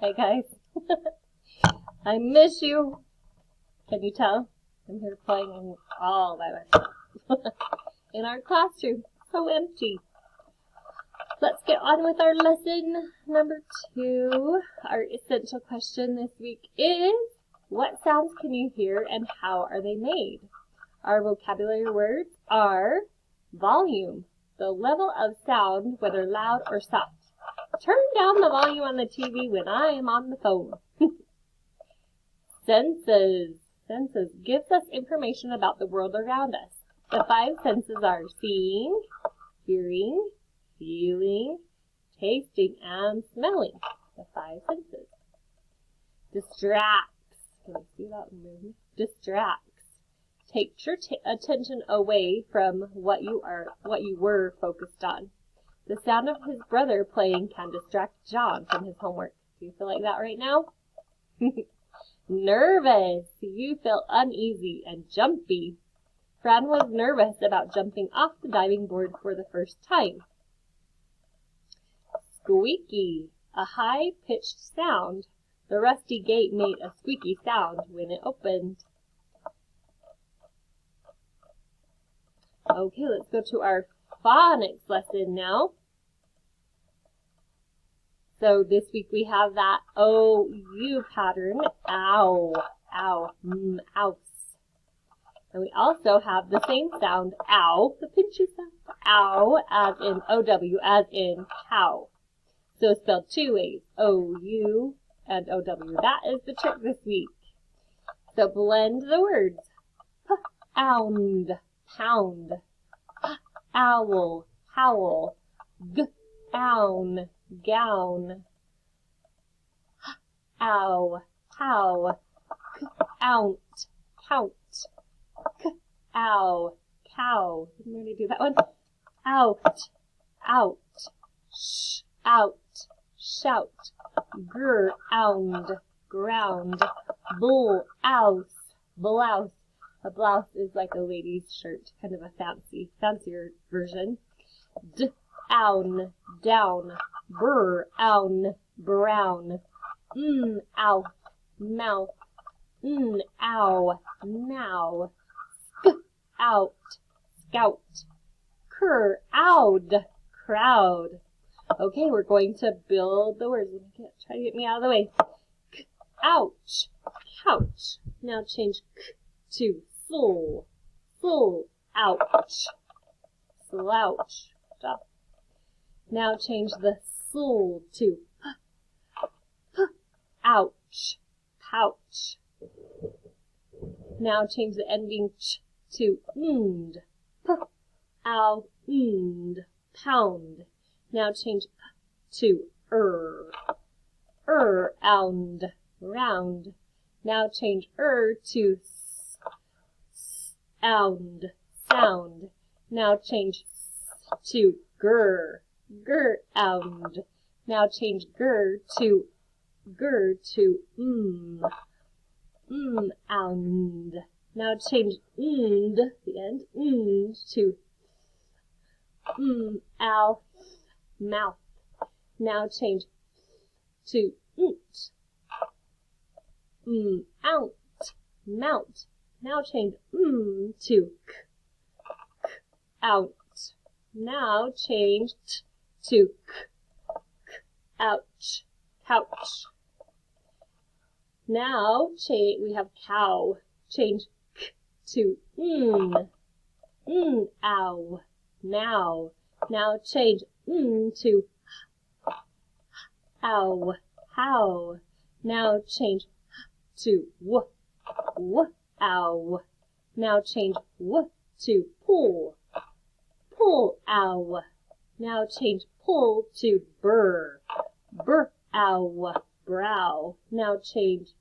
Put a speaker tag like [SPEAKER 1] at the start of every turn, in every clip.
[SPEAKER 1] Hey guys, I miss you. Can you tell? I'm here playing all by myself in our classroom. So empty. Let's get on with our lesson number 2. Our essential question this week is, what sounds can you hear and how are they made? Our vocabulary words are volume, the level of sound, whether loud or soft. Turn down the volume on the TV when I am on the phone. Senses. Senses gives us information about the world around us. The 5 senses are seeing, hearing, feeling, tasting, and smelling. The 5 senses. Distracts. Can you see that movie? Distracts. Takes your attention away from what you were focused on. The sound of his brother playing can distract John from his homework. Do you feel like that right now? Nervous. You feel uneasy and jumpy. Fran was nervous about jumping off the diving board for the first time. Squeaky. A high-pitched sound. The rusty gate made a squeaky sound when it opened. Okay, let's go to our phonics lesson now. So this week we have that OU pattern, ow, ow, ouse. And we also have the same sound, ow, the pinchy sound, ow, as in OW, as in cow. So spelled 2 ways, OU and OW. That is the trick this week. So blend the words. Pound, pound. Owl, howl. Gown, gown. Ow, how. Count, count. Ow, cow. Didn't really do that one. Out, out. Sh, out, shout. Ground, ground. Bull, ouse, blouse. A blouse is like a lady's shirt, kind of a fancier version. Down, down. Brown, brown. Ow, mouth. Ow, now. Out, scout. Crowd, crowd. Okay, we're going to build the words. Try to get me out of the way. Ouch, couch. Now change k to full, full, ouch. Slouch. Stop. Now change the full to ouch, pouch. Now change the ending ch to and, ow, and, pound. Now change p to ound, round. Now change to sound, sound. Now change to ound. Now change to ound. Now change the end, to ow, mouth. Now change to out, mount. Now change to out. Now change to ouch, couch. Now we have cow. Change to ow, now. Now change to ow, how. Now change to ow. Now change to pull, ow. Now change pull to ow, brow. Now change,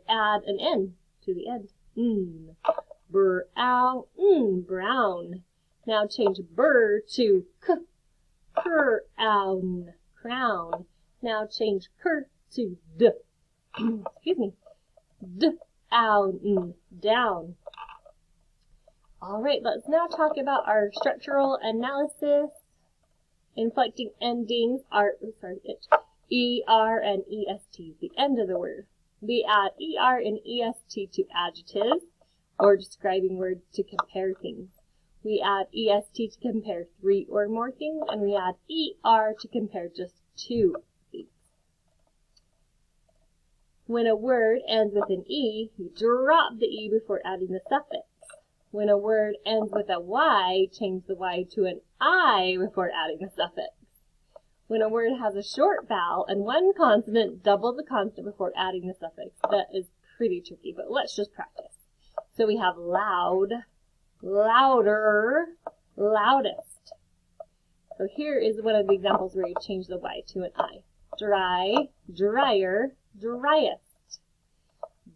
[SPEAKER 1] add an N to the end. Brow, brown. Now change to crown, crown. Now change to excuse me, down. All right, let's now talk about our structural analysis. Inflecting endings are, ER and EST, the end of the word. We add ER and EST to adjectives or describing words to compare things. We add EST to compare 3 or more things, and we add ER to compare just 2 things. When a word ends with an E, you drop the E before adding the suffix. When a word ends with a Y, change the Y to an I before adding the suffix. When a word has a short vowel and 1 consonant, double the consonant before adding the suffix. That is pretty tricky, but let's just practice. So we have loud, louder, loudest. So here is one of the examples where you change the Y to an I. Dry, drier, driest.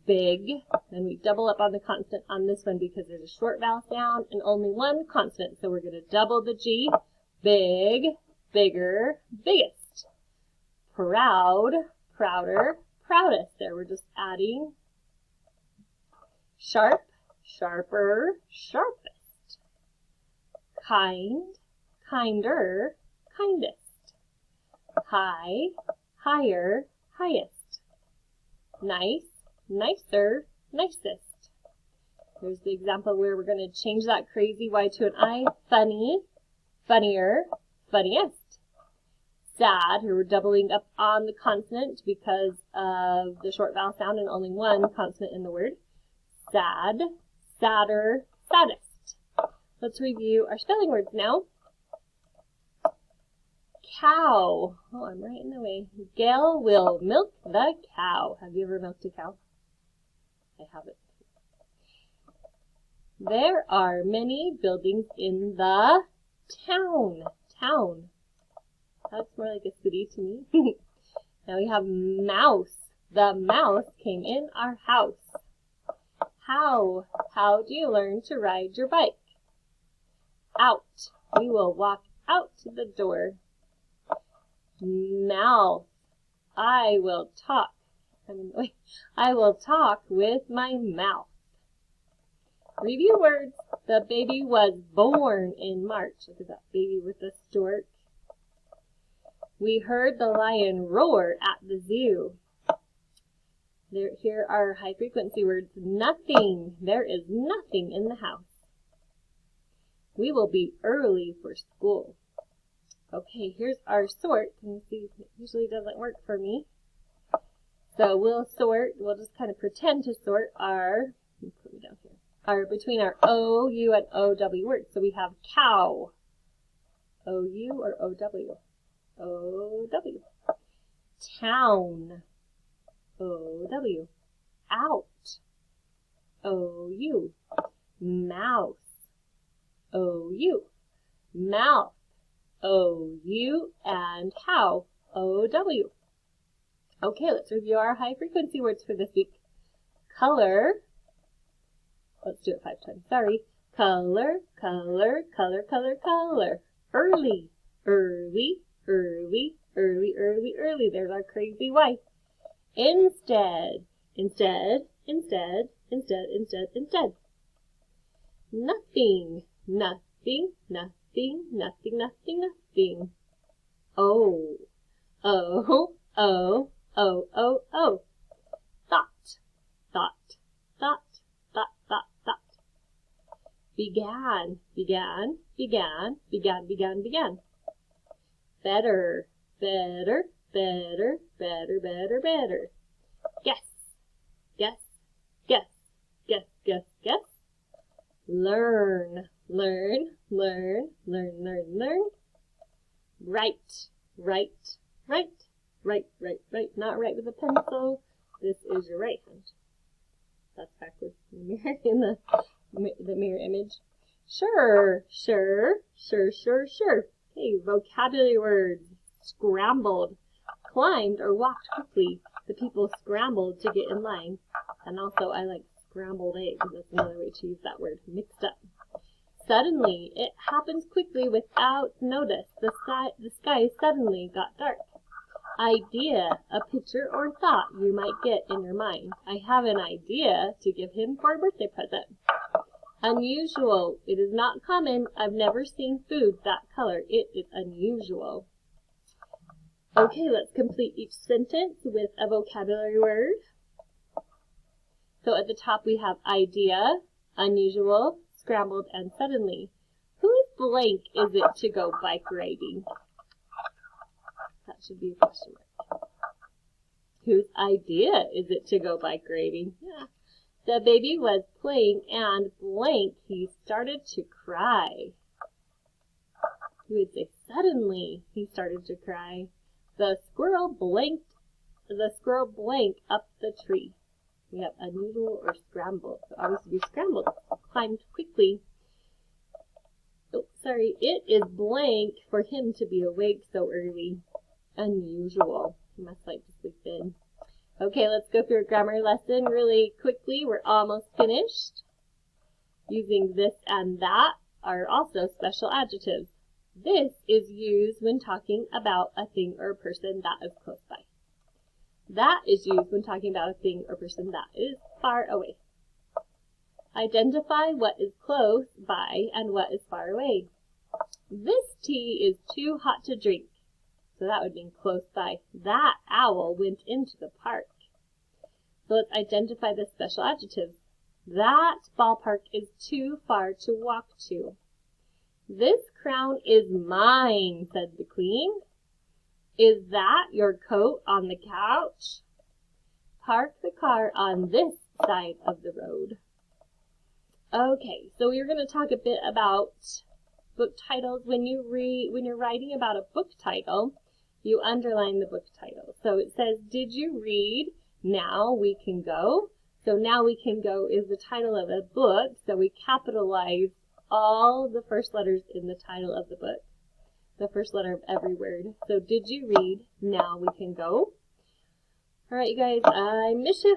[SPEAKER 1] Big, then we double up on the consonant on this one because there's a short vowel sound and only 1 consonant. So we're going to double the G. Big, bigger, biggest. Proud, prouder, proudest. There we're just adding. Sharp, sharper, sharpest. Kind, kinder, kindest. High, higher, highest. Nice, nicer, nicest. Here's the example where we're going to change that crazy Y to an I. Funny, funnier, funniest. Sad, here we're doubling up on the consonant because of the short vowel sound and only 1 consonant in the word. Sad, sadder, saddest. Let's review our spelling words now. Cow. Oh, I'm right in the way. Gail will milk the cow. Have you ever milked a cow? I haven't. There are many buildings in the town. Town. That's more like a city to me. Now we have mouse. The mouse came in our house. How? How do you learn to ride your bike? Out. We will walk out to the door. Mouth. I will talk. I will talk with my mouth. Review words. The baby was born in March. Look at that baby with the stork. We heard the lion roar at the zoo. Here are high frequency words. Nothing. There is nothing in the house. We will be early for school. Okay, here's our sort. Can you see? It usually doesn't work for me. So we'll just kind of pretend to sort our, put me down here, between our O, U, and O-W words. So we have cow. O-U or O-W? O-W. Town. O-W. Out. O-U. Mouse. O-U. Mouth. O-U. And how. O-W. Okay, let's review our high frequency words for this week. Color. Let's do it 5 times. Sorry. Color, color, color, color, color. Early. Early, early, early, early, early. There's our crazy Y. Instead. Instead, instead, instead, instead, instead. Nothing. Nothing, nothing, nothing, nothing, nothing. Oh. Oh, oh, oh, oh, oh. Thought. Thought. Thought. Thought. Thought. Thought. Began. Began. Began. Began. Began. Began. Better. Better. Better. Better. Better. Better. Guess. Guess. Guess. Guess. Guess. Guess. Learn. Learn. Learn. Learn. Learn. Learn. Write. Write. Write. Write. Write. Write. Not write with a pencil. This is your right hand. That's backwards in the mirror image. Sure. Sure. Sure. Sure. Sure. Okay, vocabulary words. Scrambled. Climbed or walked quickly. The people scrambled to get in line. And also I like scrambled eggs. That's another way to use that word. Mixed up. Suddenly. It happens quickly without notice. The sky suddenly got dark. Idea. A picture or thought you might get in your mind. I have an idea to give him for a birthday present. Unusual. It is not common. I've never seen food that color. It is unusual. Okay, let's complete each sentence with a vocabulary word. So at the top we have idea, unusual, scrambled, and suddenly. Whose blank is it to go bike riding? That should be a question mark. Whose idea is it to go bike riding? Yeah. The baby was playing and blank, he started to cry. You would say suddenly he started to cry. The squirrel blanked up the tree. We have unusual or scrambled. So obviously scrambled. Climbed quickly. Oh, sorry. It is blank for him to be awake so early. Unusual. He must like to sleep in. Okay, let's go through a grammar lesson really quickly. We're almost finished. Using this and that are also special adjectives. This is used when talking about a thing or a person that is close by. That is used when talking about a thing or person that is far away. Identify what is close by and what is far away. This tea is too hot to drink. So that would mean close by. That owl went into the park. So let's identify the special adjectives. That ballpark is too far to walk to. This crown is mine, said the queen. Is that your coat on the couch? Park the car on this side of the road. Okay, so we're going to talk a bit about book titles. When you're writing about a book title, you underline the book title. So it says, did you read Now We Can Go? So Now We Can Go is the title of a book, so we capitalize all the first letters in the title of the book, the first letter of every word. So did you read Now We Can Go? All right, you guys, I miss you.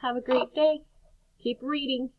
[SPEAKER 1] Have a great day. Keep reading.